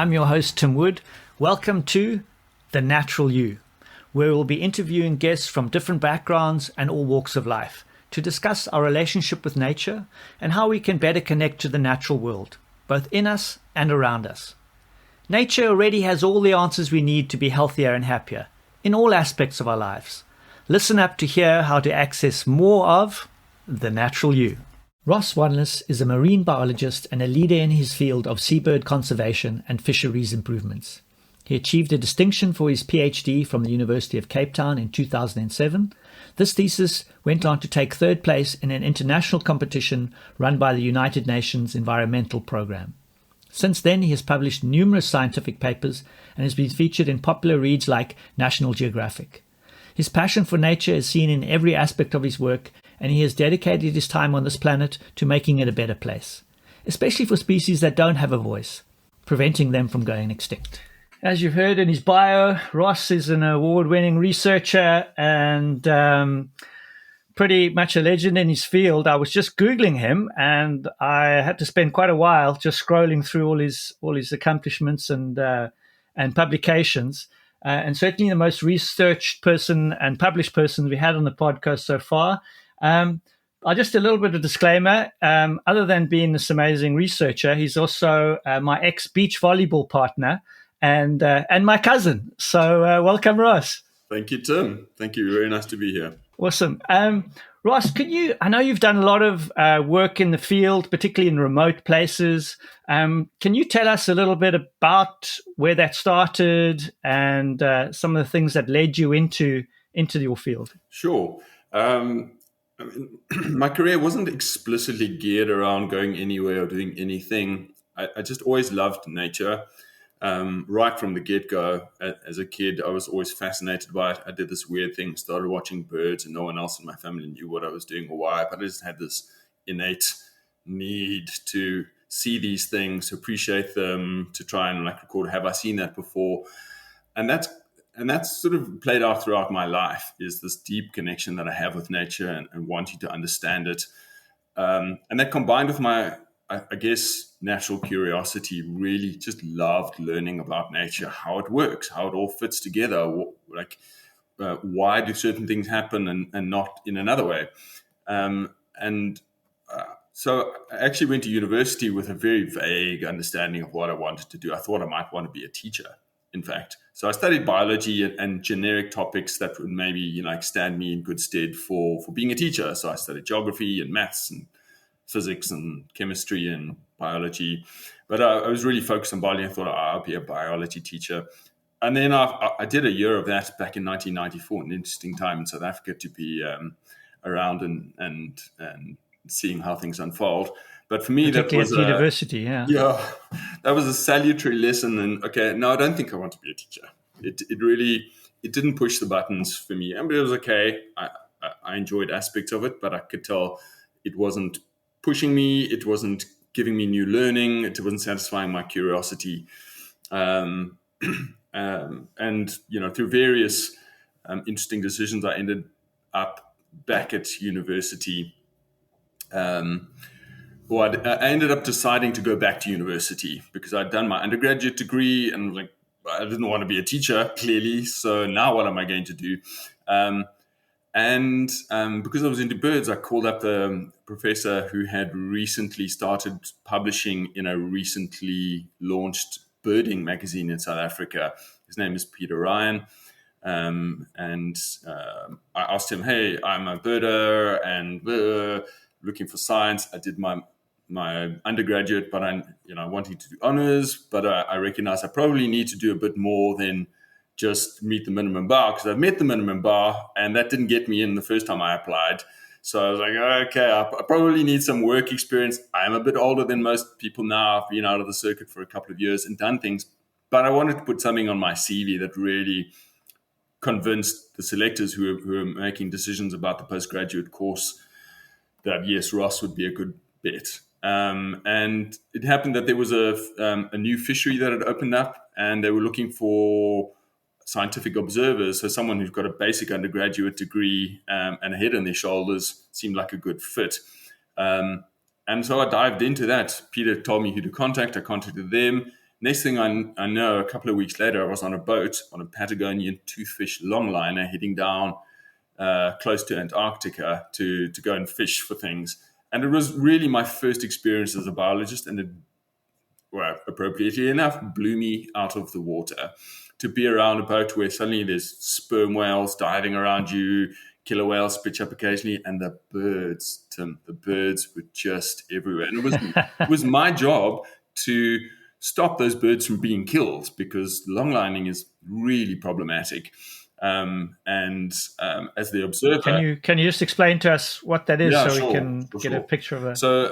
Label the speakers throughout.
Speaker 1: I'm your host, Tim Wood. Welcome to The Natural You, where we'll be interviewing guests from different backgrounds and all walks of life to discuss our relationship with nature and how we can better connect to the natural world, both in us and around us. Nature already has all the answers we need to be healthier and happier in all aspects of our lives. Listen up to hear how to access more of The Natural You. Ross Wanless is a marine biologist and a leader in his field of seabird conservation and fisheries improvements. He achieved a distinction for his PhD from the University of Cape Town in 2007. This thesis went on to take third place in an international competition run by the United Nations Environmental Programme. Since then, he has published numerous scientific papers and has been featured in popular reads like National Geographic. His passion for nature is seen in every aspect of his work, and he has dedicated his time on this planet to making it a better place, especially for species that don't have a voice, preventing them from going extinct. As you've heard in his bio, Ross is an award-winning researcher and pretty much a legend in his field. I was just Googling him, and I had to spend quite a while just scrolling through all his accomplishments and publications. And certainly the most researched person and published person we had on the podcast so far. Just a little bit of disclaimer. Other than being this amazing researcher, he's also my ex-beach volleyball partner and my cousin. So welcome, Ross.
Speaker 2: Thank you, Tim. Thank you. Very nice to be here.
Speaker 1: Awesome. Ross, I know you've done a lot of work in the field, particularly in remote places. Can you tell us a little bit about where that started and some of the things that led you into your field?
Speaker 2: Sure. My career wasn't explicitly geared around going anywhere or doing anything. I just always loved nature. Right from the get-go. As a kid, I was always fascinated by it. I did this weird thing, started watching birds, and no one else in my family knew what I was doing or why, but I just had this innate need to see these things, appreciate them, to try and record, have I seen that before? And that's sort of played out throughout my life, is this deep connection that I have with nature and wanting to understand it. And that combined with my, I guess, natural curiosity, really just loved learning about nature, how it works, how it all fits together, why do certain things happen and not in another way. So I actually went to university with a very vague understanding of what I wanted to do. I thought I might want to be a teacher, in fact. So I studied biology and generic topics that would maybe stand me in good stead for being a teacher. So I studied geography and maths and physics and chemistry and biology. But I was really focused on biology. I thought I'll be a biology teacher. And then I did a year of that back in 1994, an interesting time in South Africa to be around and seeing how things unfold. But for me, that was
Speaker 1: university,
Speaker 2: that was a salutary lesson. And okay, no, I don't think I want to be a teacher. It didn't push the buttons for me. I mean, it was okay. I enjoyed aspects of it, but I could tell it wasn't pushing me. It wasn't giving me new learning. It wasn't satisfying my curiosity. And through various interesting decisions, I ended up back at university. I ended up deciding to go back to university because I'd done my undergraduate degree and I didn't want to be a teacher, clearly. So now what am I going to do? Because I was into birds, I called up the professor who had recently started publishing in a recently launched birding magazine in South Africa. His name is Peter Ryan. I asked him, hey, I'm a birder and looking for science. I did my undergraduate, but I wanted to do honors, but I recognized I probably need to do a bit more than just meet the minimum bar, because I've met the minimum bar and that didn't get me in the first time I applied. So I was like, okay, I probably need some work experience. I'm a bit older than most people now. I've been out of the circuit for a couple of years and done things, but I wanted to put something on my CV that really convinced the selectors who are making decisions about the postgraduate course that yes, Ross would be a good bet. And it happened that there was a new fishery that had opened up and they were looking for scientific observers. So someone who's got a basic undergraduate degree and a head on their shoulders seemed like a good fit. And so I dived into that. Peter told me who to contact. I contacted them. Next thing I know, a couple of weeks later, I was on a boat on a Patagonian toothfish longliner heading down close to Antarctica to go and fish for things. And it was really my first experience as a biologist, and it, well, appropriately enough, blew me out of the water. To be around a boat where suddenly there's sperm whales diving around you, killer whales pitch up occasionally, and the birds, Tim, the birds were just everywhere. And it was my job to stop those birds from being killed, because longlining is really problematic. As the observer,
Speaker 1: can you just explain to us what that is,
Speaker 2: yeah,
Speaker 1: so
Speaker 2: sure,
Speaker 1: we can get
Speaker 2: sure.
Speaker 1: a picture of that?
Speaker 2: So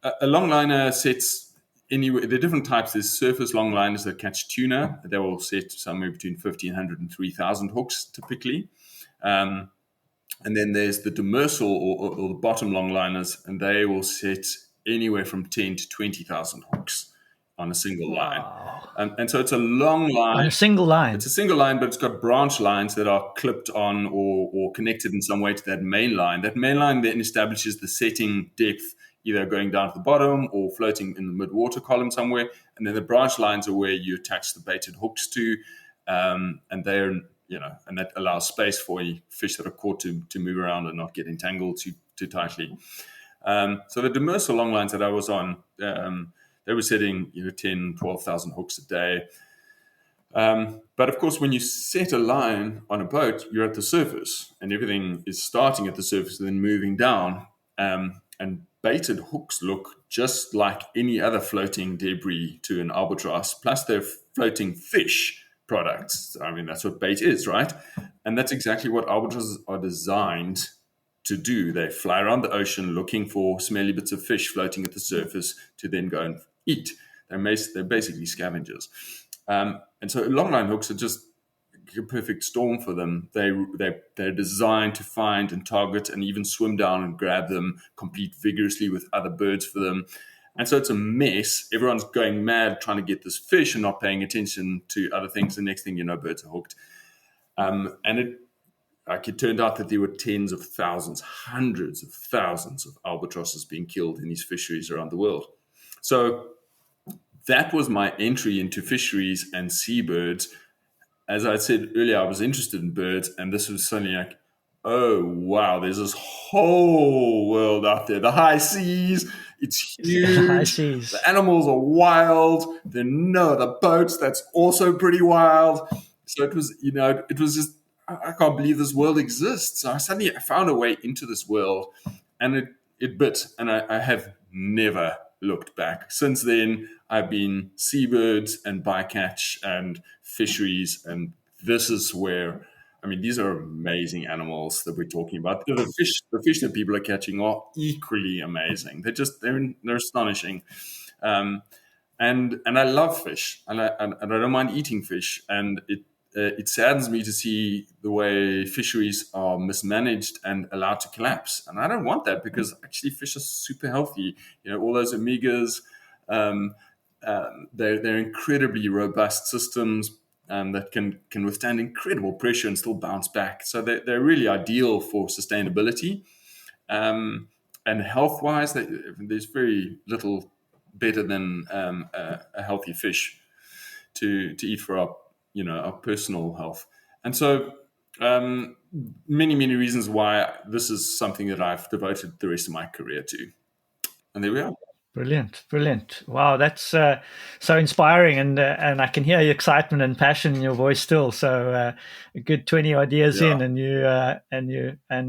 Speaker 2: a longliner sets anywhere. There are different types. There's surface longliners that catch tuna. They will set somewhere between 1,500 and 3,000 hooks typically. And then there's the demersal or the bottom longliners, and they will set anywhere from 10 to 20,000 hooks on a single line. And so it's a long line.
Speaker 1: On a single line?
Speaker 2: It's a single line, but it's got branch lines that are clipped on or connected in some way to that main line. That main line then establishes the setting depth, either going down to the bottom or floating in the mid-water column somewhere. And then the branch lines are where you attach the baited hooks to, and they're, and that allows space for any fish that are caught to move around and not get entangled too tightly. So the demersal long lines that I was on, they were setting 10, 12,000 hooks a day. But of course, when you set a line on a boat, you're at the surface, and everything is starting at the surface and then moving down. And baited hooks look just like any other floating debris to an albatross, plus they're floating fish products. I mean, that's what bait is, right? And that's exactly what albatrosses are designed to do. They fly around the ocean looking for smelly bits of fish floating at the surface to then go and eat. They're basically scavengers. And so longline hooks are just a perfect storm for them. They're designed to find and target and even swim down and grab them, compete vigorously with other birds for them. And so it's a mess. Everyone's going mad trying to get this fish and not paying attention to other things. The next thing you know, birds are hooked. And it turned out that there were tens of thousands, hundreds of thousands of albatrosses being killed in these fisheries around the world. So that was my entry into fisheries and seabirds. As I said earlier, I was interested in birds, and this was suddenly like, oh, wow, there's this whole world out there. The high seas, it's huge.
Speaker 1: The high seas.
Speaker 2: The animals are wild. There are no other boats. That's also pretty wild. So it was, it was just, I can't believe this world exists. So I suddenly found a way into this world, and it bit, and I have never looked back. Since then, I've been seabirds and bycatch and fisheries, and this is where, these are amazing animals that we're talking about. The fish that people are catching are equally amazing. They're astonishing. And I love fish, and I don't mind eating fish, and it saddens me to see the way fisheries are mismanaged and allowed to collapse. And I don't want that, because actually fish are super healthy. All those omegas, they're incredibly robust systems that can withstand incredible pressure and still bounce back. So they're really ideal for sustainability. And health-wise, there's very little better than a healthy fish to eat for our personal health. And so many, many reasons why this is something that I've devoted the rest of my career to. And there we are.
Speaker 1: Brilliant. Wow, that's so inspiring, and I can hear your excitement and passion in your voice still. So a good 20 odd years in, and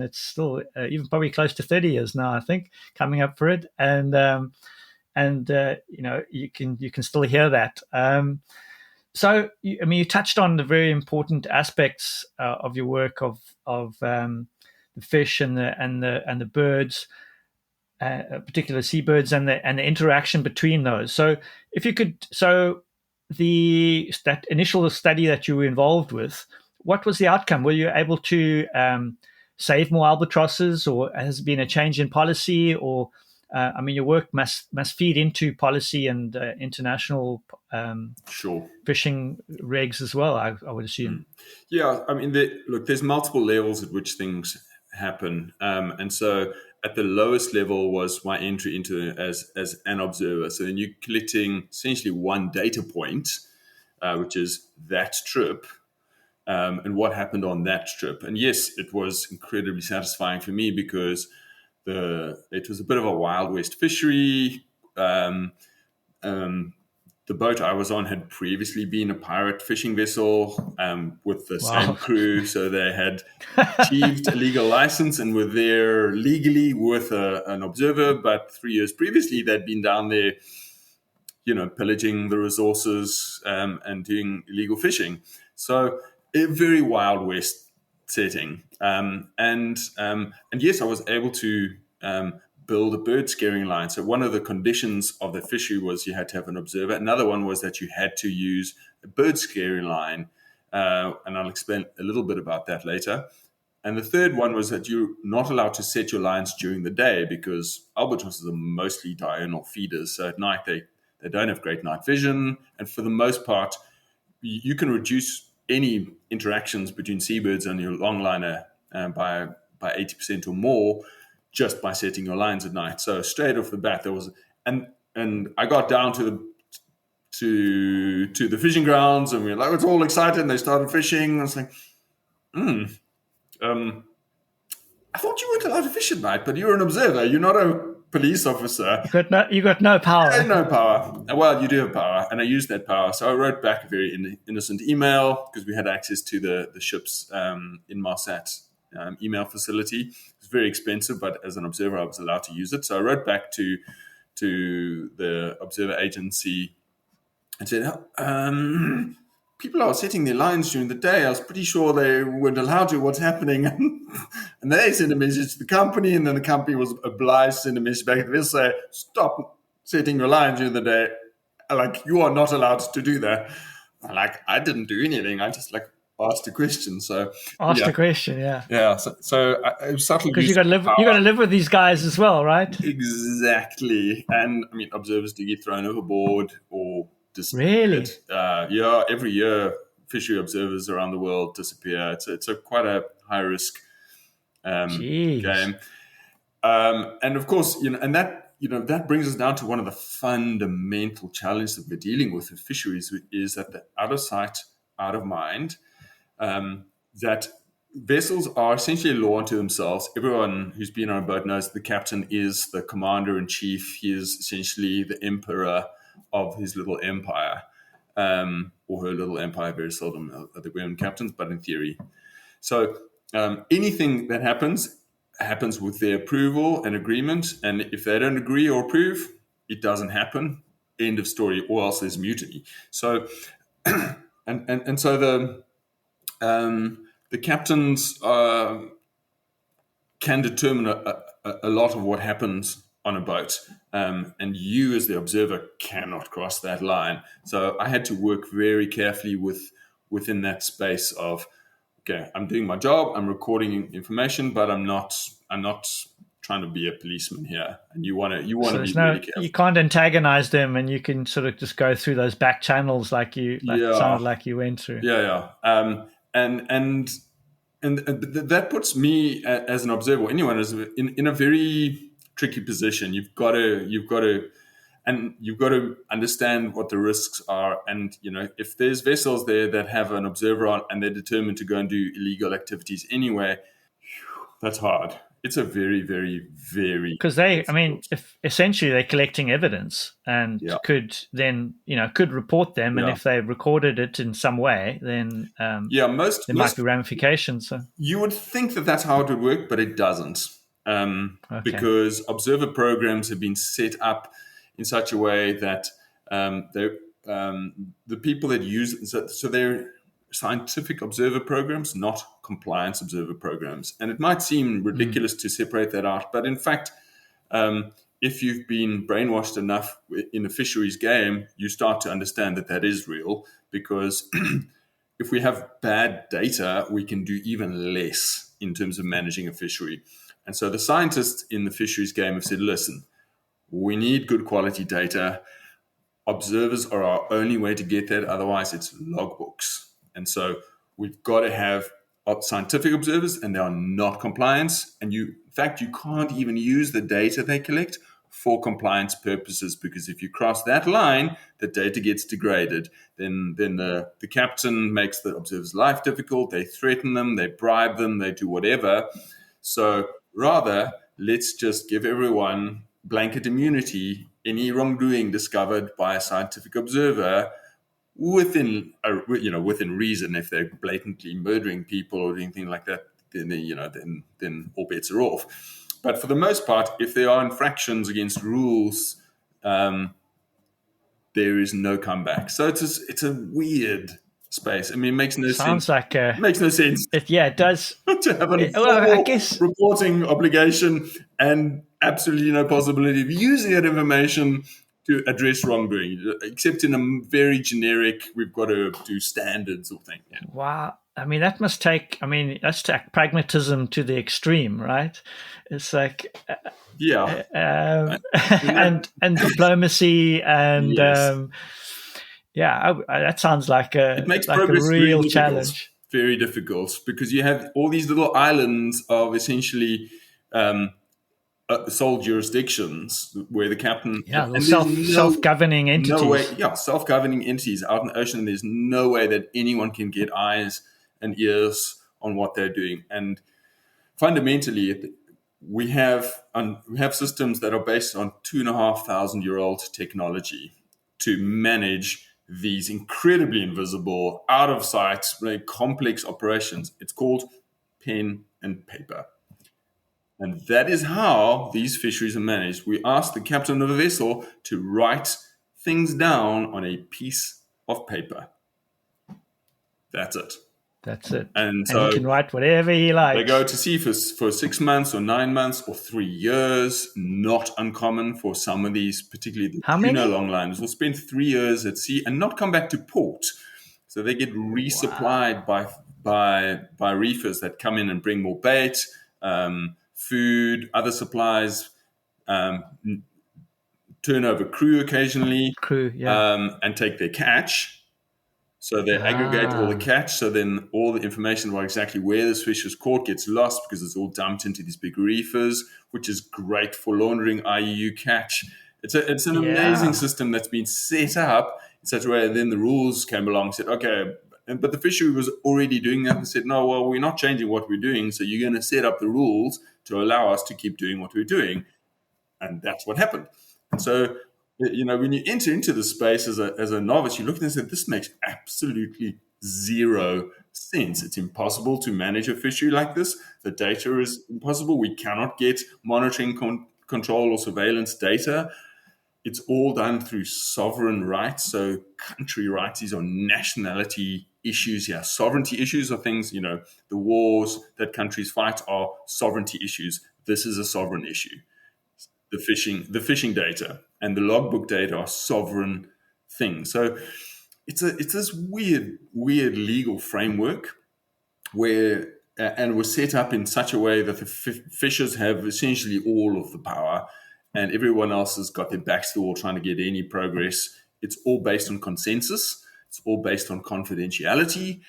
Speaker 1: it's still even probably close to 30 years now, I think, coming up for it. And you can still hear that. So, you touched on the very important aspects of your work of the fish and the birds, particular seabirds, and the interaction between those. So, if you could, that initial study that you were involved with, what was the outcome? Were you able to save more albatrosses, or has there been a change in policy, or your work must feed into policy and international fishing regs as well, I would assume.
Speaker 2: Yeah, look, there's multiple levels at which things happen. And so at the lowest level was my entry into as an observer. So then you're collecting essentially one data point, which is that trip, and what happened on that trip. And yes, it was incredibly satisfying for me because it was a bit of a Wild West fishery. Um, the boat I was on had previously been a pirate fishing vessel with the same
Speaker 1: Wow.
Speaker 2: crew. So they had achieved a legal license and were there legally with an observer. But 3 years previously, they'd been down there, pillaging the resources and doing illegal fishing. So a very Wild West setting. And yes, I was able to build a bird scaring line. So one of the conditions of the fishery was you had to have an observer. Another one was that you had to use a bird scaring line. And I'll explain a little bit about that later. And the third one was that you're not allowed to set your lines during the day because albatrosses are mostly diurnal feeders. So at night, they don't have great night vision. And for the most part, you can reduce any interactions between seabirds and your longliner by 80% or more just by setting your lines at night. So straight off the bat, there was, and I got down to the fishing grounds, and we were like, it's all excited, and they started fishing. I was like, I thought you weren't allowed to fish at night, but you're an observer. You're not a police officer.
Speaker 1: You got no power.
Speaker 2: I had no power. Well, you do have power, and I used that power. So I wrote back a very innocent email because we had access to the ship's Inmarsat email facility. It was very expensive, but as an observer, I was allowed to use it. So I wrote back to the observer agency and said, people are setting their lines during the day. I was pretty sure they weren't allowed to. What's happening? And they sent a message to the company, and then the company was obliged to send a message back to them, say, stop setting your lines during the day. Like, you are not allowed to do that. Like, I didn't do anything. I just asked a question. So
Speaker 1: asked a question, yeah.
Speaker 2: Yeah. So I subtly
Speaker 1: because you got to live with these guys as well, right?
Speaker 2: Exactly. And I mean, observers do get thrown overboard or
Speaker 1: Really?
Speaker 2: Yeah, every year fishery observers around the world disappear. It's quite a high risk game. And of course, and that brings us down to one of the fundamental challenges that we're dealing with fisheries is that the out of sight, out of mind. That vessels are essentially a law unto themselves. Everyone who's been on a boat knows the captain is the commander in chief. He is essentially the emperor of his little empire, or her little empire. Very seldom are the women captains, but in theory. So anything that happens with their approval and agreement. And if they don't agree or approve, it doesn't happen. End of story, or else there's mutiny. So, and so the captains can determine a lot of what happens on a boat, and you as the observer cannot cross that line. So I had to work very carefully within that space of, okay, I'm doing my job, I'm recording information, but I'm not trying to be a policeman here. And you want to be really careful.
Speaker 1: You can't antagonize them, and you can sort of just go through those back channels sounded like you went through.
Speaker 2: Yeah. And that puts me as an observer, anyone is in a very tricky position. You've got to understand what the risks are. And if there's vessels there that have an observer on and they're determined to go and do illegal activities anyway, that's hard. It's a very, very, very
Speaker 1: because if essentially they're collecting evidence and could then could report them, and if they recorded it in some way, then there might be ramifications. So
Speaker 2: you would think that that's how it would work, but it doesn't, because observer programs have been set up in such a way that the people that use so they're scientific observer programs, not compliance observer programs. And it might seem ridiculous to separate that out, but in fact, if you've been brainwashed enough in the fisheries game, you start to understand that is real, because if we have bad data, we can do even less in terms of managing a fishery. And so the scientists in the fisheries game have said, listen, we need good quality data. Observers are our only way to get that. Otherwise, it's logbooks. And so we've got to have scientific observers and they are not compliant. And in fact, you can't even use the data they collect for compliance purposes, because if you cross that line, the data gets degraded. Then the captain makes the observer's life difficult. They threaten them, they bribe them, they do whatever. So rather, let's just give everyone blanket immunity. Any wrongdoing discovered by a scientific observer within reason. If they're blatantly murdering people or anything like that, then all bets are off. But for the most part, if there are infractions against rules, there is no comeback. So it's a weird space. I mean, it makes no
Speaker 1: Sounds
Speaker 2: sense.
Speaker 1: like
Speaker 2: It makes no sense
Speaker 1: it does.
Speaker 2: to have a
Speaker 1: Well, I
Speaker 2: formal
Speaker 1: guess
Speaker 2: reporting obligation and absolutely no possibility of using that information to address wrongdoing, except in a very generic, we've got to do standards or thing. Yeah.
Speaker 1: wow. I mean, that's take pragmatism to the extreme, right? It's like,
Speaker 2: Yeah.
Speaker 1: and diplomacy and
Speaker 2: Yes.
Speaker 1: that sounds like
Speaker 2: It makes
Speaker 1: a
Speaker 2: progress very
Speaker 1: real
Speaker 2: difficult.
Speaker 1: challenge.
Speaker 2: Very difficult, because you have all these little islands of essentially sole jurisdictions where the captain
Speaker 1: Yeah,
Speaker 2: and there's
Speaker 1: self-governing entities.
Speaker 2: no way, self-governing entities out in the ocean, and there's no way that anyone can get eyes and ears on what they're doing. And fundamentally, we have systems that are based on 2,500-year-old technology to manage these incredibly invisible, out of sight, very complex operations. It's called pen and paper. And that is how these fisheries are managed. We ask the captain of a vessel to write things down on a piece of paper. That's it.
Speaker 1: That's it.
Speaker 2: And
Speaker 1: he can write whatever he likes.
Speaker 2: They go to sea for 6 months or 9 months or 3 years. Not uncommon for some of these, particularly the tuna longliners, will spend 3 years at sea and not come back to port. So they get resupplied by reefers that come in and bring more bait, food, other supplies, turn over crew occasionally, and take their catch. So they aggregate all the catch. So then all the information about exactly where this fish was caught gets lost, because it's all dumped into these big reefers, which is great for laundering IUU catch. It's an amazing system that's been set up in such a way. And then the rules came along and said, okay, but the fishery was already doing that and said, no, well, we're not changing what we're doing. So you're going to set up the rules to allow us to keep doing what we're doing. And that's what happened. And so, when you enter into the space as a novice, you look at it and say, this makes absolutely zero sense. It's impossible to manage a fishery like this. The data is impossible. We cannot get monitoring, control, or surveillance data. It's all done through sovereign rights. So country rights, these are nationality issues here. Sovereignty issues are things, the wars that countries fight are sovereignty issues. This is a sovereign issue. The fishing data and the logbook data are sovereign things. So it's this weird legal framework where, and it was set up in such a way that the fishers have essentially all of the power, and everyone else has got their backs to the wall trying to get any progress. It's all based on consensus. It's all based on confidentiality.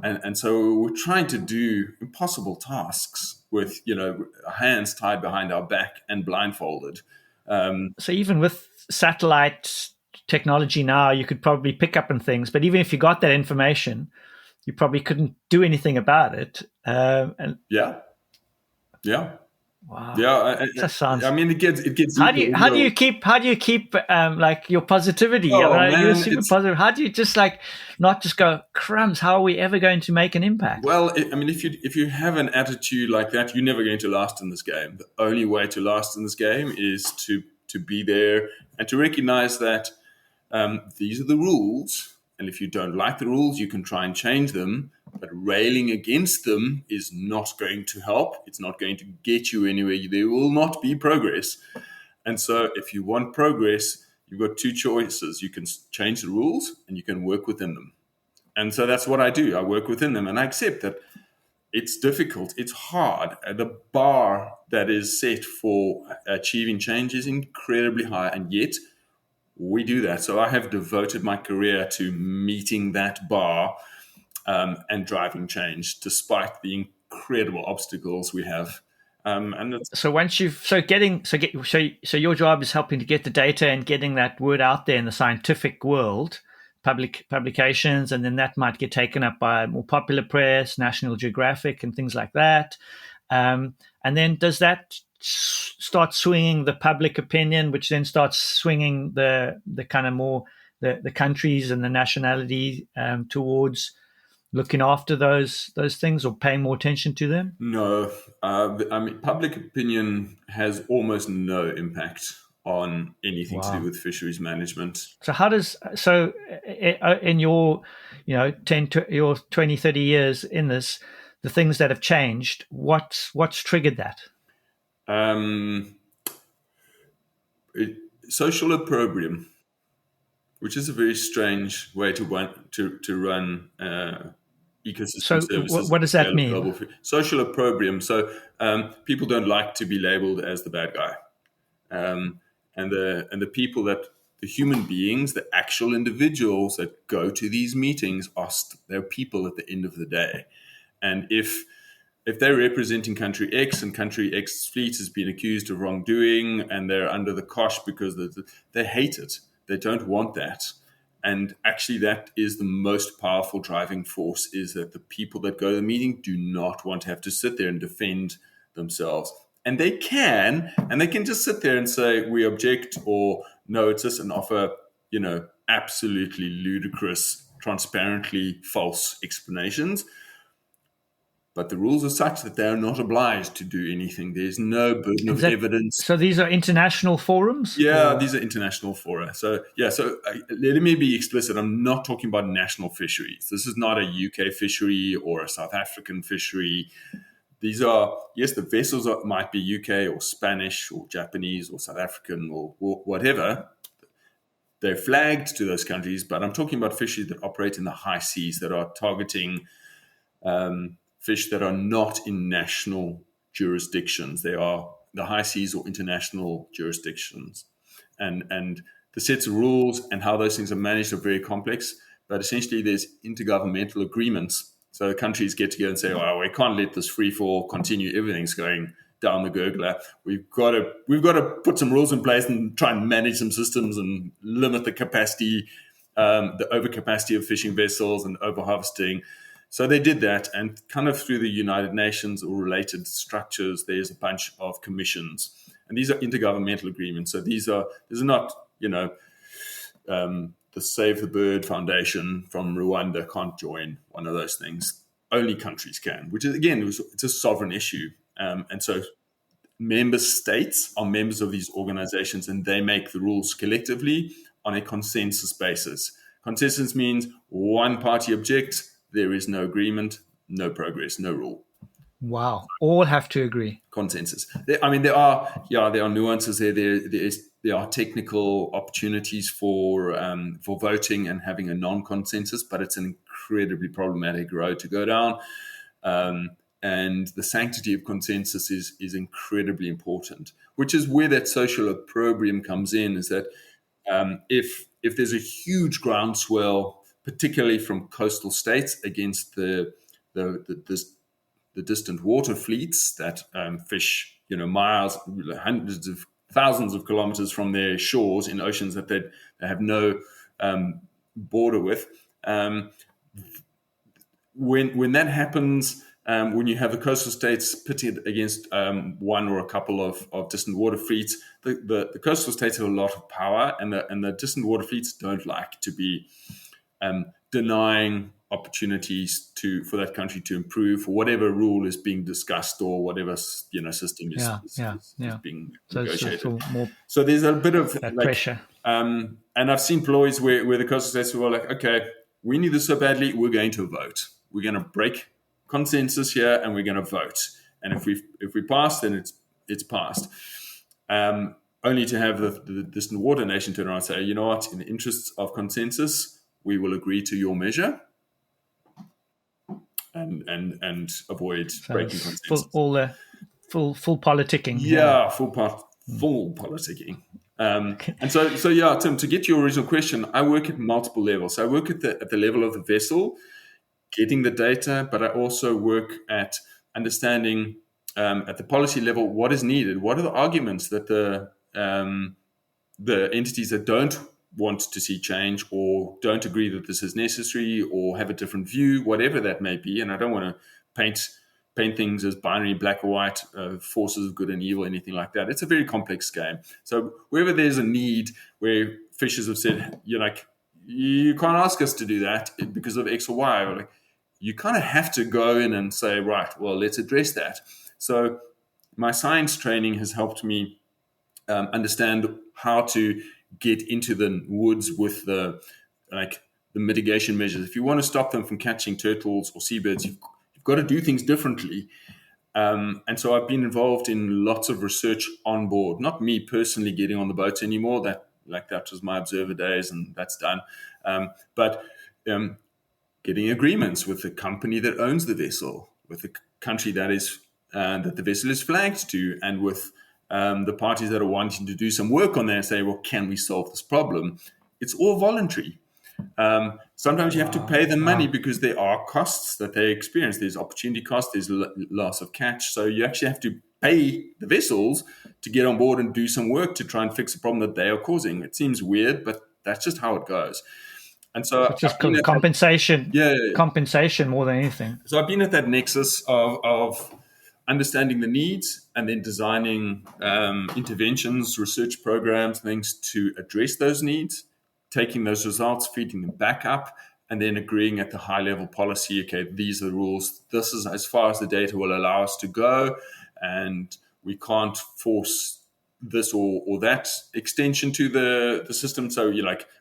Speaker 2: And so we're trying to do impossible tasks with, hands tied behind our back and blindfolded.
Speaker 1: So even with satellite technology now, you could probably pick up on things, but even if you got that information, you probably couldn't do anything about it.
Speaker 2: Yeah.
Speaker 1: Wow.
Speaker 2: Yeah.
Speaker 1: That sounds.
Speaker 2: I mean, it gets.
Speaker 1: How do you keep like your positivity? You're super positive. How do you just not just go, crumbs? How are we ever going to make an impact?
Speaker 2: Well, if you have an attitude like that, you're never going to last in this game. The only way to last in this game is to be there and to recognize that these are the rules. And if you don't like the rules, you can try and change them. But railing against them is not going to help. It's not going to get you anywhere. There will not be progress. And so if you want progress, you've got two choices. You can change the rules and you can work within them. And so that's what I do. I work within them, and I accept that it's difficult. It's hard. The bar that is set for achieving change is incredibly high, and yet we do that. So I have devoted my career to meeting that bar and driving change despite the incredible obstacles we have. And it's,
Speaker 1: So once you've so your job is helping to get the data and getting that word out there in the scientific world, public publications, and then that might get taken up by more popular press, National Geographic, and things like that. And then does that start swinging the public opinion, which then starts swinging the kind of more the countries and the nationality towards looking after those things or paying more attention to them?
Speaker 2: no, I mean, public opinion has almost no impact on anything to do
Speaker 1: Wow.
Speaker 2: with fisheries management.
Speaker 1: So in your 20, 30 years in this, the things that have changed, what's triggered that?
Speaker 2: Um, Social opprobrium, which is a very strange way to run ecosystem
Speaker 1: So
Speaker 2: services
Speaker 1: what
Speaker 2: at the
Speaker 1: does that
Speaker 2: scale of
Speaker 1: mean?
Speaker 2: global social opprobrium. So people don't like to be labeled as the bad guy, and the people that the human beings, the actual individuals that go to these meetings they're people at the end of the day, and if they're representing country X and country X fleet has been accused of wrongdoing and they're under the cosh because they hate it, they don't want that. And actually, that is the most powerful driving force, is that the people that go to the meeting do not want to have to sit there and defend themselves. And they can just sit there and say, we object, or no, it's this, and offer, absolutely ludicrous, transparently false explanations. But the rules are such that they are not obliged to do anything. There's no burden of evidence.
Speaker 1: So these are international forums?
Speaker 2: Yeah, these are international fora. So let me be explicit. I'm not talking about national fisheries. This is not a UK fishery or a South African fishery. These are, yes, the vessels might be UK or Spanish or Japanese or South African or whatever. They're flagged to those countries, but I'm talking about fisheries that operate in the high seas, that are targeting fish that are not in national jurisdictions. They are the high seas or international jurisdictions. And the sets of rules and how those things are managed are very complex, but essentially there's intergovernmental agreements. So countries get together and say, oh, we can't let this free fall continue. Everything's going down the gurgler. We've got to put some rules in place and try and manage some systems and limit the capacity, the overcapacity of fishing vessels and overharvesting. So they did that, and kind of through the United Nations or related structures, there's a bunch of commissions, and these are intergovernmental agreements. So these are not, the Save the Bird Foundation from Rwanda can't join one of those things. Only countries can, which is, again, it's a sovereign issue. And so member states are members of these organizations, and they make the rules collectively on a consensus basis. Consensus means one party objects, there is no agreement, no progress, no rule.
Speaker 1: Wow. All have to agree.
Speaker 2: Consensus. There are nuances there. There are technical opportunities for voting and having a non-consensus, but it's an incredibly problematic road to go down. And the sanctity of consensus is incredibly important, which is where that social opprobrium comes in, is that if there's a huge groundswell, particularly from coastal states, against the distant water fleets that fish, miles, hundreds of thousands of kilometers from their shores in oceans that they have no border with. When that happens, when you have the coastal states pitted against one or a couple of distant water fleets, the coastal states have a lot of power, and the distant water fleets don't like to be denying opportunities for that country to improve, for whatever rule is being discussed or whatever system is being negotiated. So there's a bit of
Speaker 1: that pressure.
Speaker 2: And I've seen ploys where the coastal states were like, okay, we need this so badly, we're going to vote. We're going to break consensus here, and we're going to vote. And if we pass, then it's passed. Only to have the distant water nation turn around and say, you know what, in the interests of consensus, we will agree to your measure and avoid breaking consensus.
Speaker 1: Full politicking.
Speaker 2: Yeah, full politicking. And so yeah, Tim, to get to your original question, I work at multiple levels. So I work at the level of the vessel. getting the data, but I also work at understanding at the policy level what is needed. What are the arguments that the entities that don't want to see change or don't agree that this is necessary or have a different view, whatever that may be. And I don't want to paint things as binary, black or white, forces of good and evil, anything like that. It's a very complex game. So wherever there's a need, where fishers have said, you can't ask us to do that because of X or Y, or you kind of have to go in and say, right, well, let's address that. So my science training has helped me understand how to get into the woods with the mitigation measures. If you want to stop them from catching turtles or seabirds, you've got to do things differently. And so I've been involved in lots of research on board. Not me personally getting on the boats anymore. That was my observer days, and that's done. But getting agreements with the company that owns the vessel, with the country that the vessel is flagged to, and with the parties that are wanting to do some work on there and say, well, can we solve this problem? It's all voluntary. Sometimes you have to pay them money because there are costs that they experience. There's opportunity cost, there's loss of catch. So you actually have to pay the vessels to get on board and do some work to try and fix a problem that they are causing. It seems weird, but that's just how it goes. And so
Speaker 1: it's just compensation. Compensation more than anything.
Speaker 2: So I've been at that nexus of understanding the needs and then designing interventions, research programs, things to address those needs, taking those results, feeding them back up, and then agreeing at the high level policy, okay, these are the rules. This is as far as the data will allow us to go, and we can't force this or that extension to the system. So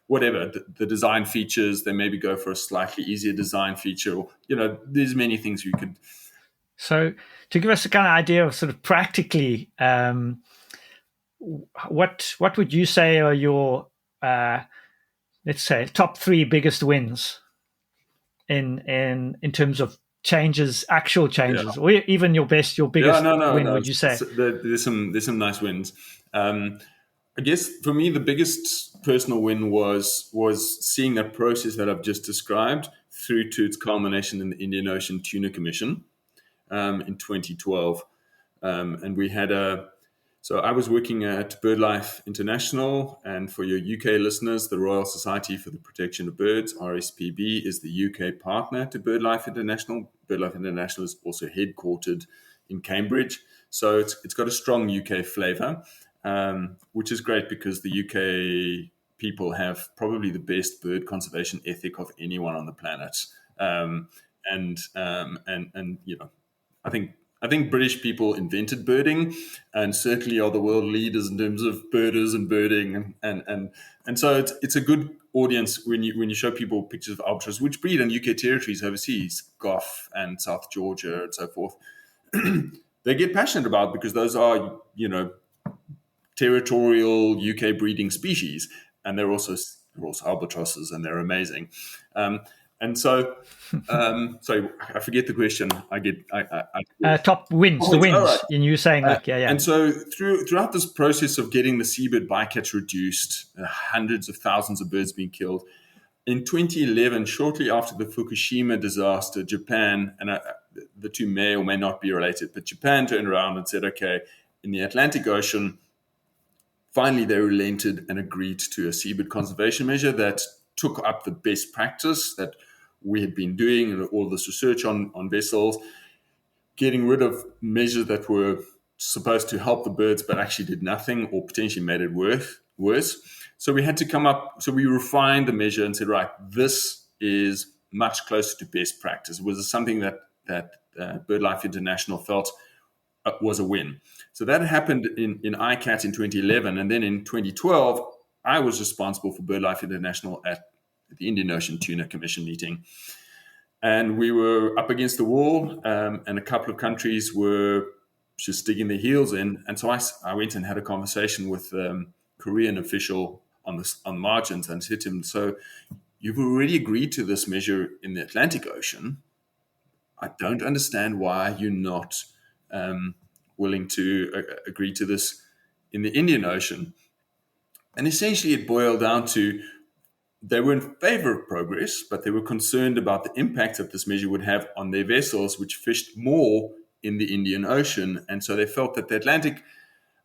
Speaker 2: whatever the design features, they maybe go for a slightly easier design feature, or there's many things you could.
Speaker 1: So to give us a kind of idea of sort of practically, what would you say are your let's say top 3 biggest wins in terms of changes, actual changes, or even your biggest win? Would you say?
Speaker 2: There's some nice wins. I guess for me the biggest personal win was seeing that process that I've just described through to its culmination in the Indian Ocean Tuna Commission in 2012, and we had So I was working at BirdLife International, and for your UK listeners, the Royal Society for the Protection of Birds, RSPB, is the UK partner to BirdLife International. BirdLife International is also headquartered in Cambridge, so it's got a strong UK flavour, which is great because the UK people have probably the best bird conservation ethic of anyone on the planet, and I think British people invented birding, and certainly are the world leaders in terms of birders and birding, and so it's a good audience when you show people pictures of albatross, which breed on UK territories overseas, Gough and South Georgia and so forth. They get passionate about, because those are territorial UK breeding species, and they're also albatrosses, and they're amazing. And so, sorry, I forget the question.
Speaker 1: Top wins, the wins. Right. And you saying yeah.
Speaker 2: And so throughout this process of getting the seabird bycatch reduced, hundreds of thousands of birds being killed, in 2011, shortly after the Fukushima disaster, Japan, and the two may or may not be related, but Japan turned around and said, okay, in the Atlantic Ocean, finally they relented and agreed to a seabird conservation measure that took up the best practice that we had been doing and all this research on vessels, getting rid of measures that were supposed to help the birds but actually did nothing or potentially made it worse. So we had to so we refined the measure and said, right, this is much closer to best practice. It was something that BirdLife International felt was a win. So that happened in ICAT in 2011. And then in 2012, I was responsible for BirdLife International at the Indian Ocean Tuna Commission meeting. And we were up against the wall, and a couple of countries were just digging their heels in. And so I went and had a conversation with a Korean official on the margins and said to him, so you've already agreed to this measure in the Atlantic Ocean. I don't understand why you're not willing to agree to this in the Indian Ocean. And essentially it boiled down to, they were in favor of progress, but they were concerned about the impact that this measure would have on their vessels, which fished more in the Indian Ocean. And so they felt that the Atlantic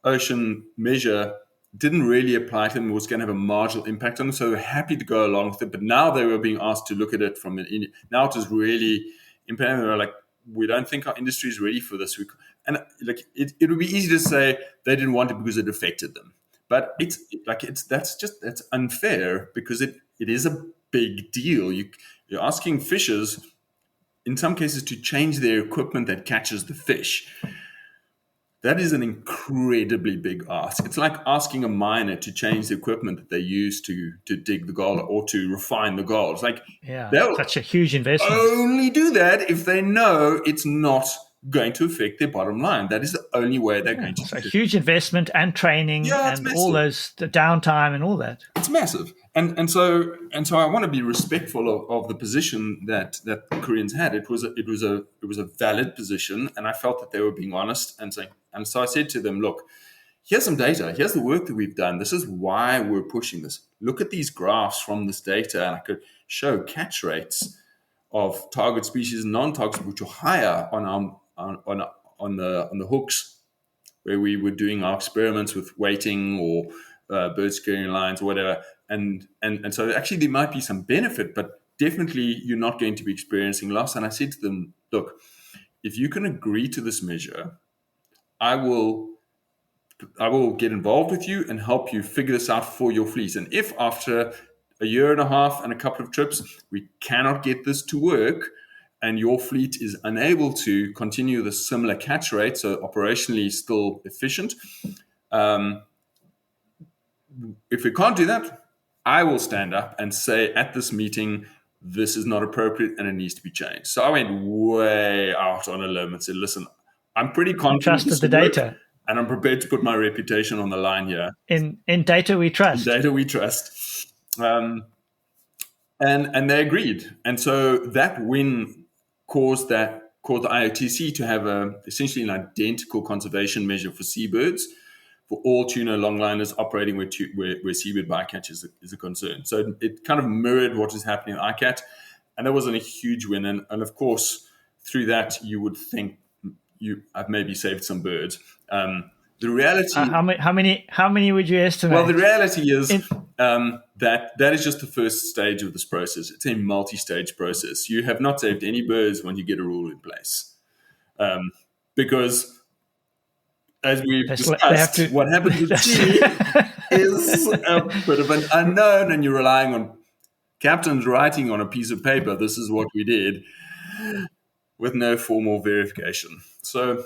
Speaker 2: Ocean measure didn't really apply to them, was going to have a marginal impact on them. So they were happy to go along with it. But now they were being asked to look at it from an Indian. Now it was really impacting. They were like, we don't think our industry is ready for this. And like it would be easy to say they didn't want it because it affected them. But that's unfair, because it is a big deal. You're asking fishers, in some cases, to change their equipment that catches the fish. That is an incredibly big ask. It's like asking a miner to change the equipment that they use to dig the gold or to refine the gold. It's like,
Speaker 1: they'll such a huge investment.
Speaker 2: Only do that if they know it's not going to affect their bottom line. That is the only way they're going to.
Speaker 1: It's a huge investment and training and all the downtime and all that.
Speaker 2: It's massive. And so I want to be respectful of the position that the Koreans had. It was a valid position, and I felt that they were being honest and saying. And so I said to them, look, here's some data. Here's the work that we've done. This is why we're pushing this. Look at these graphs from this data, and I could show catch rates of target species and non-target, which are higher on the hooks where we were doing our experiments with weighting or bird scaring lines or whatever. And so actually there might be some benefit, but definitely you're not going to be experiencing loss. And I said to them, look, if you can agree to this measure, I will get involved with you and help you figure this out for your fleets. And if after a year and a half and a couple of trips, we cannot get this to work and your fleet is unable to continue the similar catch rate, so operationally still efficient, if we can't do that, I will stand up and say at this meeting, this is not appropriate and it needs to be changed. So I went way out on a limb and said, listen, I'm pretty confident.
Speaker 1: Trusted the data.
Speaker 2: And I'm prepared to put my reputation on the line here.
Speaker 1: In data we trust.
Speaker 2: In data we trust. And they agreed. And so that win caused the IOTC to have essentially an identical conservation measure for seabirds for all tuna longliners operating where seabird bycatch is a concern. So it kind of mirrored what is happening in ICAT. And that wasn't a huge win. And of course, through that, you would think I've maybe saved some birds. The reality,
Speaker 1: how many would you estimate?
Speaker 2: Well, the reality is that is just the first stage of this process. It's a multi-stage process. You have not saved any birds when you get a rule in place, because as we've discussed, what happens with sea is a bit of an unknown, and you're relying on captains writing on a piece of paper, "This is what we did," with no formal verification. So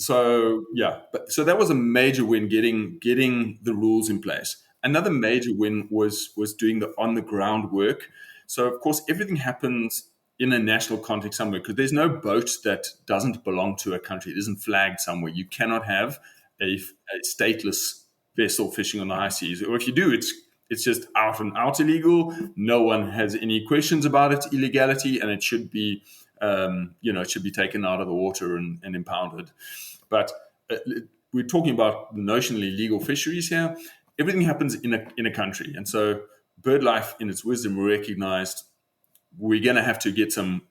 Speaker 2: that was a major win, getting the rules in place. Another major win was doing the on the ground work. So of course everything happens in a national context somewhere, because there's no boat that doesn't belong to a country. It isn't flagged somewhere. You cannot have a stateless vessel fishing on the high seas, or if you do, it's just out and out illegal. No one has any questions about its illegality, and it should be it should be taken out of the water and impounded. But we're talking about notionally legal fisheries here. Everything happens in a country. And so BirdLife, in its wisdom, recognized we're going to have to get some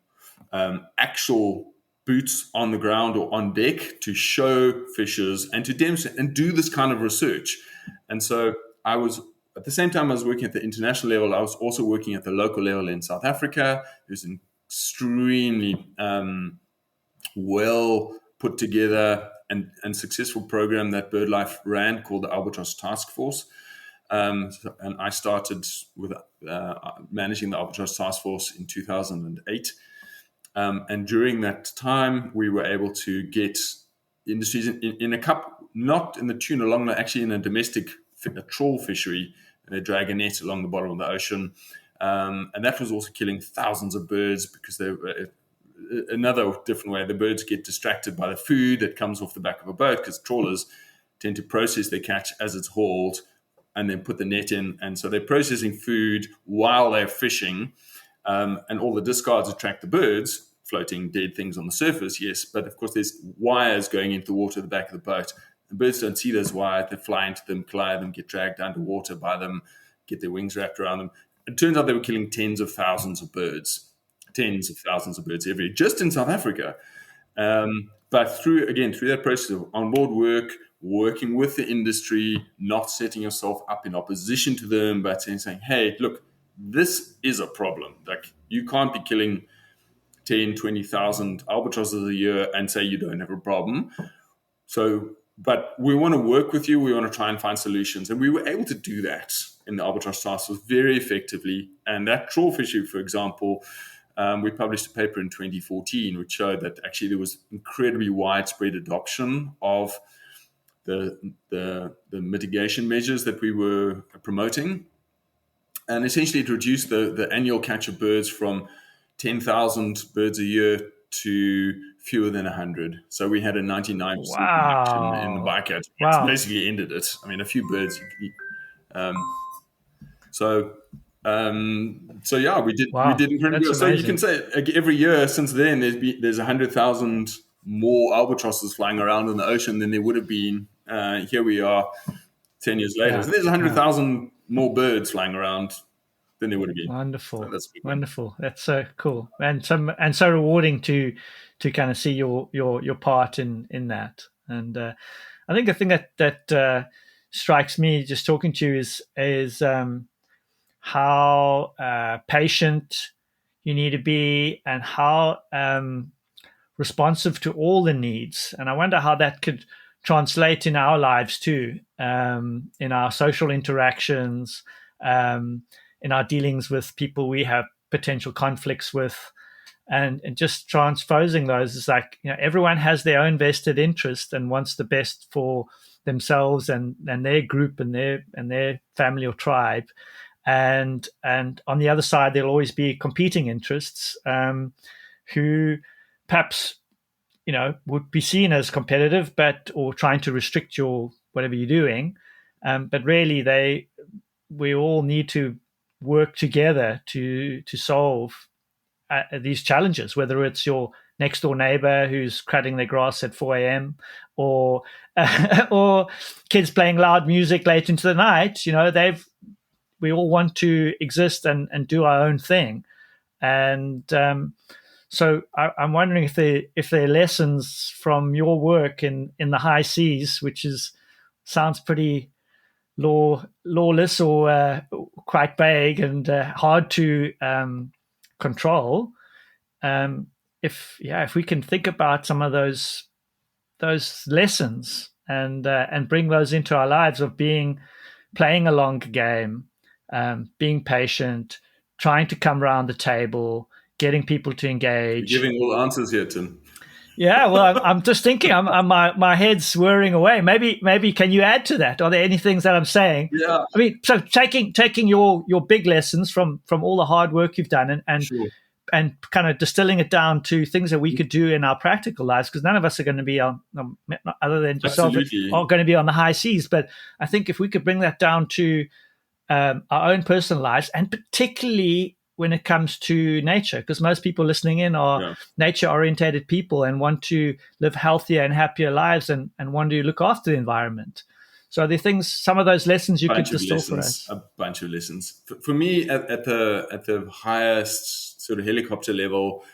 Speaker 2: actual boots on the ground or on deck to show fishers and to demonstrate and do this kind of research. And so I was, at the same time I was working at the international level, I was also working at the local level in South Africa. There's an extremely well put together and successful program that BirdLife ran called the Albatross Task Force. And I started with managing the Albatross Task Force in 2008. And during that time, we were able to get industries in a couple, not in the tuna longline, actually in a domestic trawl fishery, and they drag a net along the bottom of the ocean. And that was also killing thousands of birds, because they were another different way. The birds get distracted by the food that comes off the back of a boat, because trawlers tend to process their catch as it's hauled and then put the net in. And so they're processing food while they're fishing, and all the discards attract the birds, floating dead things on the surface, yes. But of course, there's wires going into the water at the back of the boat. The birds don't see those wires. They fly into them, collide them, get dragged underwater by them, get their wings wrapped around them. it turns out they were killing tens of thousands of birds every year, just in South Africa. But through that process of onboard work, working with the industry, not setting yourself up in opposition to them, but saying, hey, look, this is a problem. Like, you can't be killing 10, 20,000 albatrosses a year and say you don't have a problem. So, but we want to work with you. We want to try and find solutions. And we were able to do that in the albatross task force very effectively. And that trawl fishery, for example, we published a paper in 2014, which showed that actually there was incredibly widespread adoption of the mitigation measures that we were promoting. And essentially it reduced the annual catch of birds from 10,000 birds a year to fewer than 100. So we had a 99% reduction in the bycatch. It's
Speaker 1: Wow.
Speaker 2: basically ended it. I mean, a few birds. So yeah, we did
Speaker 1: Wow.
Speaker 2: incredibly well.
Speaker 1: That's
Speaker 2: So you
Speaker 1: amazing.
Speaker 2: can say every year since then there's 100,000 more albatrosses flying around in the ocean than there would have been. Here we are 10 years later.
Speaker 1: Yeah.
Speaker 2: So there's 100,000 more birds flying around than there would have been.
Speaker 1: Wonderful.
Speaker 2: So that's a good one.
Speaker 1: Wonderful. That's so cool. And so rewarding to kind of see your part in that. And I think the thing that strikes me just talking to you is how patient you need to be, and how responsive to all the needs. And I wonder how that could translate in our lives too, in our social interactions, in our dealings with people we have potential conflicts with, and just transposing those is like, everyone has their own vested interest and wants the best for themselves and their group and their family or tribe. And on the other side, there'll always be competing interests, who perhaps would be seen as competitive, or trying to restrict your whatever you're doing. But really, we all need to work together to solve these challenges. Whether it's your next door neighbor who's cutting their grass at 4 a.m. or or kids playing loud music late into the night, we all want to exist and do our own thing. And so I'm wondering if there are lessons from your work in the high seas, which sounds pretty lawless or quite vague and hard to control. If we can think about some of those lessons and bring those into our lives of playing a long game, being patient, trying to come around the table, getting people to engage.
Speaker 2: You're giving all answers here, Tim.
Speaker 1: Yeah, well, I'm just thinking. My head's whirring away. Maybe can you add to that? Are there any things that I'm saying?
Speaker 2: Yeah.
Speaker 1: I mean, so taking your big lessons from all the hard work you've done and
Speaker 2: Sure.
Speaker 1: and kind of distilling it down to things that we could do in our practical lives, because none of us are going to be on, other than yourself, are going to be on the high seas. But I think if we could bring that down to our own personal lives, and particularly when it comes to nature, because most people listening in are nature-orientated people and want to live healthier and happier lives and want to look after the environment. So are there some of those lessons you could distill for us?
Speaker 2: A bunch of lessons. For me, at the highest sort of helicopter level,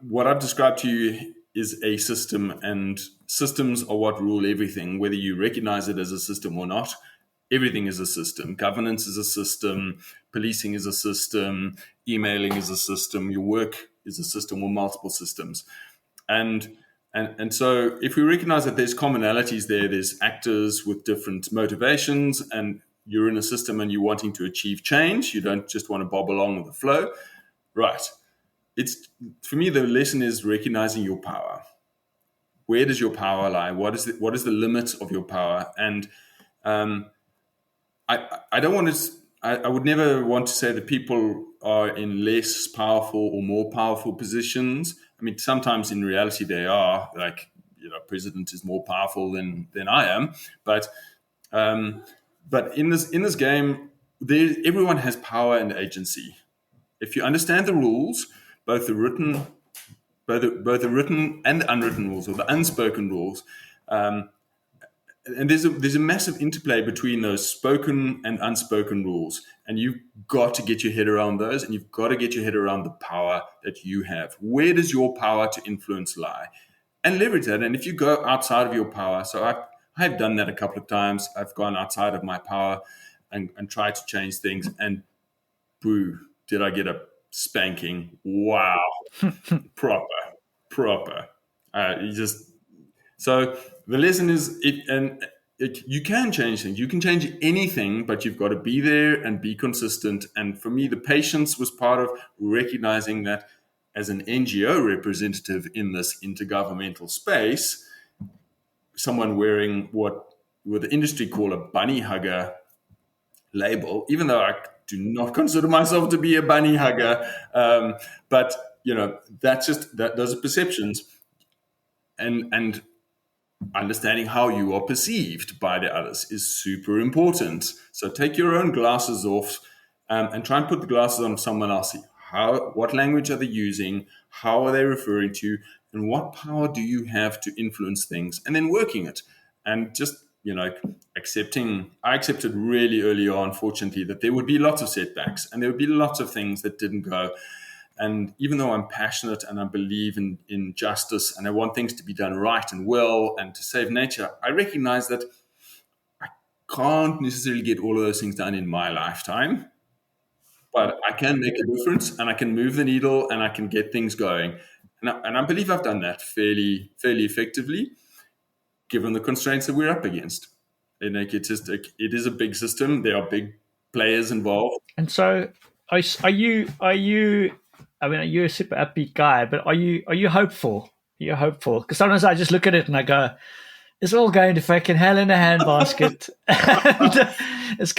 Speaker 2: what I've described to you is a system, and systems are what rule everything, whether you recognize it as a system or not. Everything is a system. Governance is a system. Policing is a system. Emailing is a system. Your work is a system, or multiple systems. And so if we recognize that there's commonalities there's actors with different motivations, and you're in a system and you're wanting to achieve change, you don't just want to bob along with the flow, right? For me, the lesson is recognizing your power. Where does your power lie? What is the limit of your power? And I don't want to. I would never want to say that people are in less powerful or more powerful positions. I mean, sometimes in reality they are. Like, president is more powerful than I am. But in this game, everyone has power and agency. If you understand the rules, both the written and the unwritten rules, or the unspoken rules, and there's a massive interplay between those spoken and unspoken rules, and you've got to get your head around those, and you've got to get your head around the power that you have. Where does your power to influence lie, and leverage that? And if you go outside of your power, so I've done that a couple of times. I've gone outside of my power and tried to change things, and boo, did I get a spanking? Wow, proper. You just so the lesson is you can change things. You can change anything, but you've got to be there and be consistent. And for me, the patience was part of recognizing that as an NGO representative in this intergovernmental space, someone wearing what the industry call a bunny hugger label, even though I do not consider myself to be a bunny hugger, but that's just those are perceptions, and understanding how you are perceived by the others is super important. So take your own glasses off, and try and put the glasses on someone else. What language are they using? How are they referring to you? And what power do you have to influence things? And then working it, and just accepting. I accepted really early on, fortunately, that there would be lots of setbacks and there would be lots of things that didn't go. And even though I'm passionate and I believe in justice and I want things to be done right and well and to save nature, I recognize that I can't necessarily get all of those things done in my lifetime, but I can make a difference and I can move the needle and I can get things going. And I believe I've done that fairly effectively, given the constraints that we're up against. And it is a big system. There are big players involved.
Speaker 1: And so, are you? I mean, you're a super upbeat guy, but are you hopeful? You're hopeful because sometimes I just look at it and I go, "It's all going to fucking hell in a handbasket. It's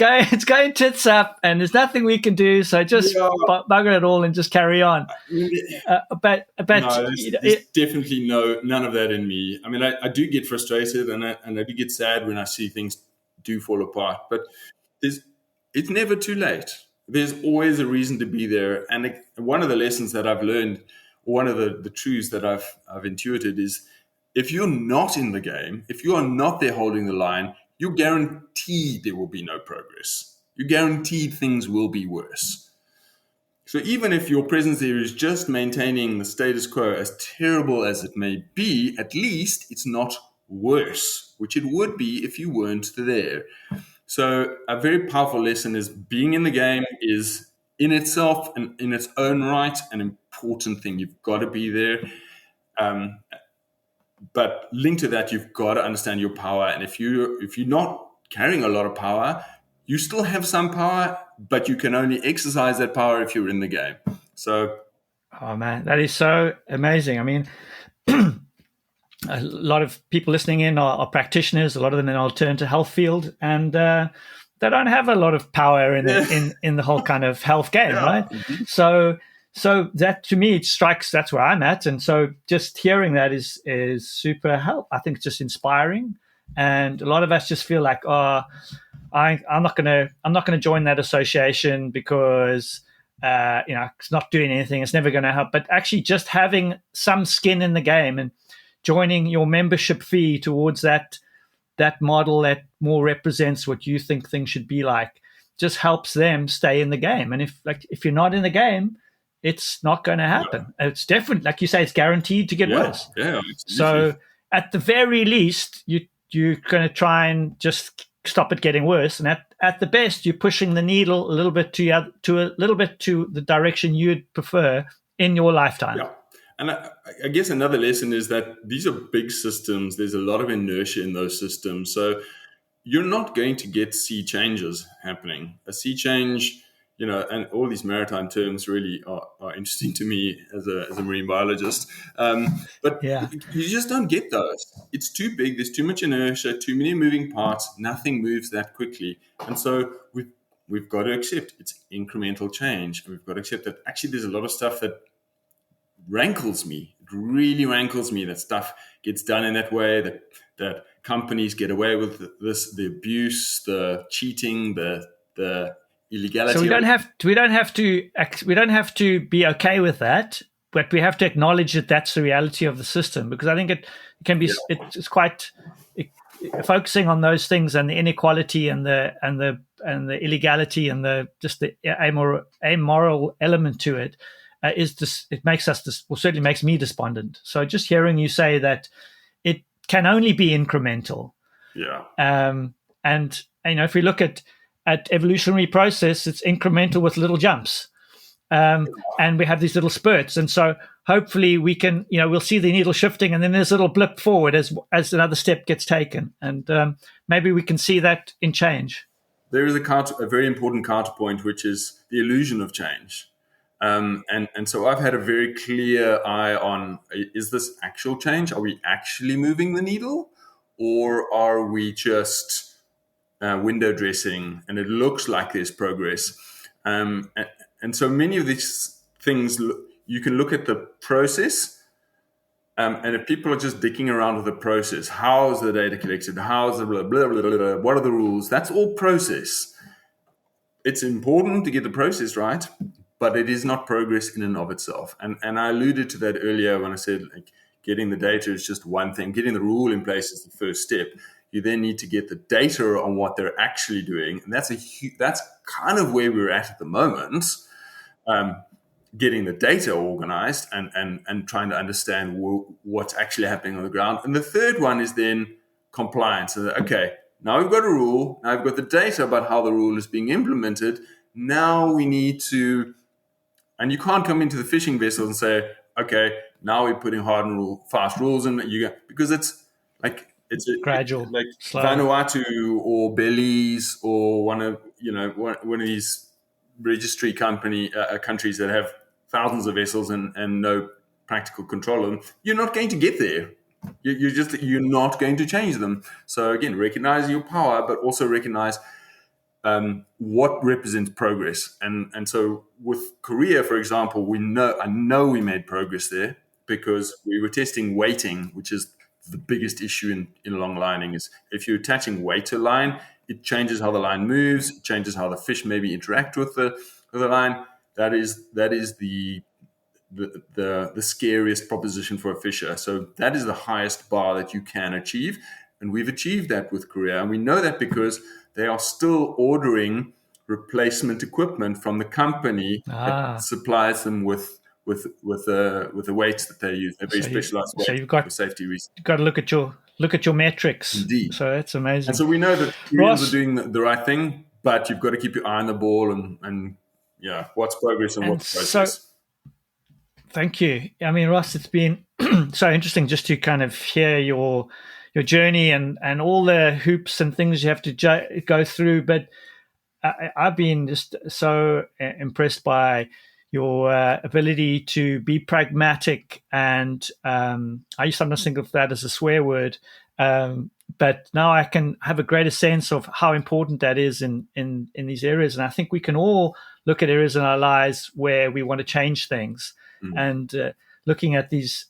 Speaker 1: going tits up, and there's nothing we can do. So just bugger it all and just carry on." But
Speaker 2: no, there's definitely none of that in me. I mean, I do get frustrated and I do get sad when I see things do fall apart. But it's never too late. There's always a reason to be there. And one of the lessons that I've learned, or one of the truths that I've intuited is, if you're not in the game, if you are not there holding the line, you're guaranteed there will be no progress. You're guaranteed things will be worse. So even if your presence there is just maintaining the status quo, as terrible as it may be, at least it's not worse, which it would be if you weren't there. So a very powerful lesson is being in the game is in itself and in its own right an important thing. You've got to be there. But linked to that, you've got to understand your power. And if you're not carrying a lot of power, you still have some power, but you can only exercise that power if you're in the game. So,
Speaker 1: oh man, that is so amazing. I mean, a lot of people listening in are practitioners. A lot of them in the alternative health field, and they don't have a lot of power in the whole kind of health game, right? Mm-hmm. So that to me, it strikes. That's where I'm at, and so just hearing that is super help. I think it's just inspiring, and a lot of us just feel like, I'm not gonna join that association because it's not doing anything. It's never going to help. But actually, just having some skin in the game and joining your membership fee towards that model that more represents what you think things should be like just helps them stay in the game. And if you're not in the game, it's not going to happen. Yeah. It's definitely, like you say, it's guaranteed to get worse.
Speaker 2: Yeah.
Speaker 1: So at the very least, you're going to try and just stop it getting worse. And at the best, you're pushing the needle a little bit to a little bit to the direction you'd prefer in your lifetime.
Speaker 2: Yeah. And I guess another lesson is that these are big systems. There's a lot of inertia in those systems. So you're not going to get sea changes happening. A sea change, and all these maritime terms really are interesting to me as a marine biologist. But you just don't get those. It's too big. There's too much inertia, too many moving parts. Nothing moves that quickly. And so we've got to accept it's incremental change. We've got to accept that actually there's a lot of stuff that rankles me. It really rankles me that stuff gets done in that way, that companies get away with this, the abuse, the cheating, the illegality.
Speaker 1: So we don't have to be okay with that. we have to acknowledge that that's the reality of the system, because I think it can be it's quite focusing on those things and the inequality and the illegality and the just the amoral element to it is this. It makes us well, certainly makes me despondent. So just hearing you say that it can only be incremental.
Speaker 2: Yeah.
Speaker 1: And if we look at evolutionary process, it's incremental with little jumps. And we have these little spurts. And so hopefully we can, we'll see the needle shifting, and then there's a little blip forward as another step gets taken. And maybe we can see that in change.
Speaker 2: There is a very important counterpoint, which is the illusion of change. And so I've had a very clear eye on, is this actual change? Are we actually moving the needle? Or are we just window dressing and it looks like there's progress? And so many of these things, you can look at the process, and if people are just dicking around with the process, how is the data collected? How is the blah, blah, blah, blah, blah, what are the rules? That's all process. It's important to get the process right, but it is not progress in and of itself. And I alluded to that earlier when I said getting the data is just one thing. Getting the rule in place is the first step. You then need to get the data on what they're actually doing, and that's kind of where we're at the moment. Getting the data organized and trying to understand what's actually happening on the ground. And the third one is then compliance. So okay, now we've got a rule. Now we've got the data about how the rule is being implemented. Now we need to, and you can't come into the fishing vessels and say, okay, now we're putting hard and fast rules in, because it's
Speaker 1: gradual,
Speaker 2: like
Speaker 1: slow.
Speaker 2: Vanuatu or Belize or one of these registry countries that have thousands of vessels and no practical control of them. You're not going to get there. You're not going to change them. So again, recognize your power, but also recognize what represents progress. And so with Korea, for example, I know we made progress there because we were testing weighting, which is the biggest issue in long lining. Is if you're attaching weight to a line, it changes how the line moves, it changes how the fish maybe interact with the line. That is the scariest proposition for a fisher. So that is the highest bar that you can achieve. And we've achieved that with Korea. And we know that because they are still ordering replacement equipment from the company that supplies them with the weights that they use. They're very specialized weights for safety reasons. You've
Speaker 1: got to look at your metrics.
Speaker 2: Indeed.
Speaker 1: So that's amazing.
Speaker 2: And so we know that Koreans are doing the right thing, but you've got to keep your eye on the ball and what's progress and what's process.
Speaker 1: So, thank you. I mean, Ross, it's been so interesting just to kind of hear your journey and all the hoops and things you have to go through. But I've been just so impressed by your ability to be pragmatic, and I sometimes think of that as a swear word, but now I can have a greater sense of how important that is in these areas. And I think we can all look at areas in our lives where we want to change things, and looking at these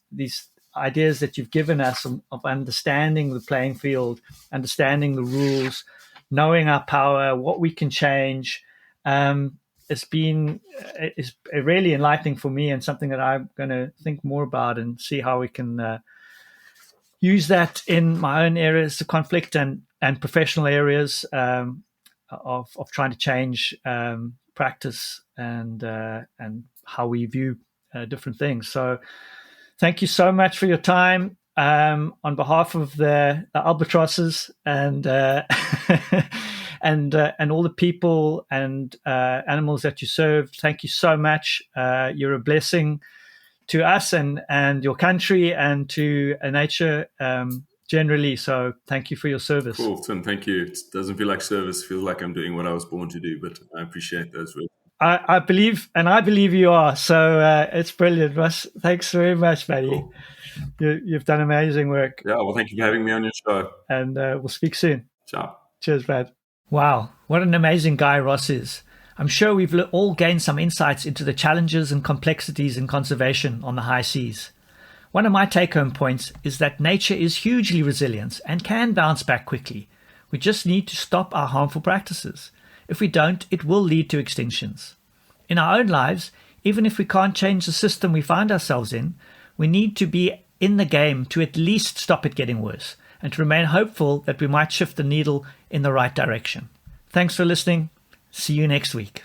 Speaker 1: ideas that you've given us of understanding the playing field, understanding the rules, knowing our power, what we can change. It's really enlightening for me, and something that I'm going to think more about and see how we can use that in my own areas of conflict and professional areas of trying to change practice and how we view different things. So thank you so much for your time. On behalf of the albatrosses and and all the people and animals that you serve, thank you so much. You're a blessing to us and your country and to nature generally. So thank you for your service.
Speaker 2: Cool, Tim. Thank you. It doesn't feel like service. It feels like I'm doing what I was born to do, but I appreciate those words.
Speaker 1: I believe you are. So it's brilliant, Russ. Thanks very much, buddy. Cool. You've done amazing work.
Speaker 2: Yeah, well, thank you for having me on your show.
Speaker 1: And we'll speak soon.
Speaker 2: Ciao.
Speaker 1: Cheers, Brad. Wow, what an amazing guy Ross is. I'm sure we've all gained some insights into the challenges and complexities in conservation on the high seas. One of my take-home points is that nature is hugely resilient and can bounce back quickly. We just need to stop our harmful practices. If we don't, it will lead to extinctions. In our own lives, Even if we can't change the system we find ourselves in, we need to be in the game to at least stop it getting worse and to remain hopeful that we might shift the needle in the right direction. Thanks for listening. See you next week.